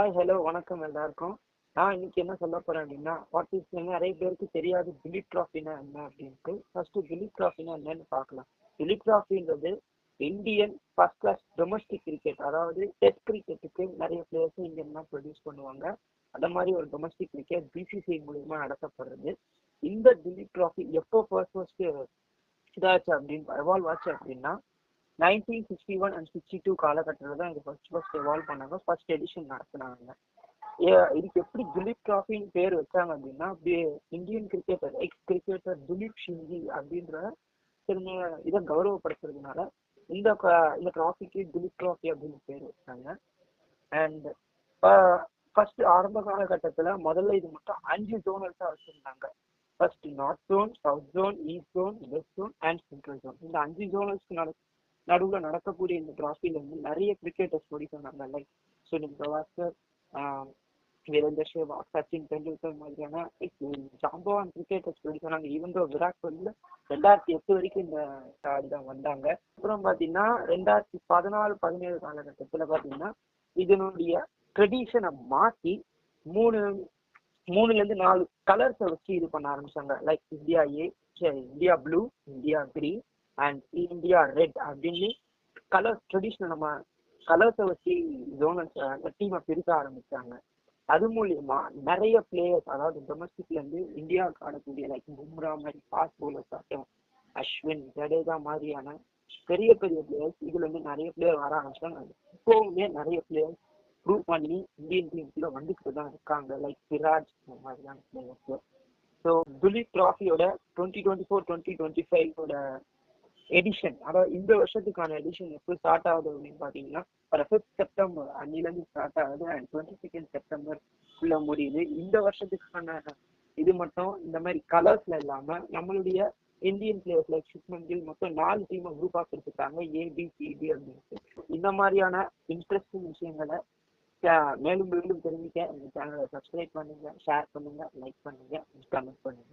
Hi hello வணக்கம் எல்லாருக்கும். நான் இன்னைக்கு என்ன சொல்ல போறேன் அப்படின்னா, வாட் இஸ் நிறைய பேருக்கு தெரியாது துலீப் ட்ராஃபினா என்ன அப்படின்ட்டு. ஃபர்ஸ்ட் துலீப் ட்ராஃபினா என்னன்னு பார்க்கலாம். துலீப் ட்ராஃபின்றது Indian first class domestic cricket, அதாவது டெஸ்ட் கிரிக்கெட்டுக்கு நிறைய பிளேயர்ஸ் இந்தியன் தான் ப்ரொடியூஸ் பண்ணுவாங்க. அந்த மாதிரி ஒரு டொமஸ்டிக் கிரிக்கெட் பிசிசிஐ மூலியமா நடத்தப்படுறது. இந்த துலீப் ட்ராஃபி எப்போ ஃபர்ஸ்ட் இதாச்சு அப்படின்னு எவால்வ் ஆச்சு அப்படின்னா 1961 அண்ட் 62 காலகட்டத்தில் தான் இது ஃபர்ஸ்ட் எவால்வ் பண்ணாங்க. ஃபர்ஸ்ட் எடிஷன் நடத்தினாங்க. இதுக்கு எப்படி துலீப் ட்ராஃபின்னு பேர் வச்சாங்க அப்படின்னா, Indian cricketer ex cricketer Duleep Sinhji அப்படின்ற இதை கௌரவப்படுத்துறதுனால இந்த ட்ராஃபிக்கு துலீப் ட்ராஃபி அப்படின்னு பேர் வச்சாங்க. அண்ட் ஃபர்ஸ்ட் ஆரம்ப காலகட்டத்தில் முதல்ல இது மட்டும் 5 ஜோனல்ஸா வச்சிருந்தாங்க. First north zone, south zone, east zone, west zone and central zone. இந்த 5 ஜோனல்ஸ்க்கு நடுவில் நடக்கக்கூடிய இந்த டிராஃபில வந்து நிறைய கிரிக்கெட்டர்ஸ் சொன்னாங்க. லைக் சுனில் கவாஸ்கர், வீரேந்தர் சேவாக், சச்சின் டெண்டுல்கர் மாதிரியான ஜாம்பவான் கிரிக்கெட்டர்ஸ் சொன்னாங்க. ஈவன் தோ விராட் கோலியில் 2008 வரைக்கும் இந்த இதான் வந்தாங்க. அப்புறம் பார்த்தீங்கன்னா 2014-17 காலகட்டத்தில் பார்த்தீங்கன்னா இதனுடைய ட்ரெடிஷனை மாற்றி 3-4 கலர்ஸை வச்சு இது பண்ண ஆரம்பிச்சாங்க. Like India blue, India green and India red அப்படின்னு ட்ரெடிஷனல் நம்ம கலர்ஸை வச்சு டீமை பிரிக்க ஆரம்பிச்சாங்க. அது மூலியமா நிறைய பிளேயர்ஸ், அதாவது டொமஸ்டிக்ல இருந்து இந்தியாவுக்கு ஆடக்கூடிய லைக் பும்ரா மாதிரி ஃபாஸ்ட் பவுலர்ஸ் ஆகட்டும், அஸ்வின், ஜடேஜா மாதிரியான பெரிய பெரிய பிளேயர்ஸ் இதுல இருந்து நிறைய பிளேயர் வர ஆரம்பிச்சாங்க. இப்போவுமே நிறைய பிளேயர்ஸ் ப்ரூவ் பண்ணி இந்தியன் டீம்ஸ்ல வந்துட்டு தான் இருக்காங்க. லைக் சிராஜ் மாதிரியான பிளேயர்ஸ். ஸோ துலீப் ட்ராஃபியோட 2024-2025 எடிஷன், அதாவது இந்த வருஷத்துக்கான எடிஷன் எப்போ ஸ்டார்ட் ஆகுது அப்படின்னு பார்த்தீங்கன்னா 5 செப்டம்பர் அன்னிலேருந்து ஸ்டார்ட் ஆகுது அண்ட் 22 செப்டம்பர் உள்ள முடியுது. இந்த வருஷத்துக்கான இது மட்டும் இந்த மாதிரி கலர்ஸ்ல இல்லாம நம்மளுடைய Indian players like Shubman Gill மொத்தம் 4 டீமை குரூப் ஆஃப் எடுத்துட்டாங்க, ஏபிசிடி அப்படின்னு. இந்த மாதிரியான இன்ட்ரெஸ்டிங் விஷயங்களை மேலும் தெரிஞ்சுக்க இந்த சேனலை சப்ஸ்கிரைப் பண்ணுங்க, ஷேர் பண்ணுங்க, லைக் பண்ணுங்க, கமெண்ட் பண்ணுங்க.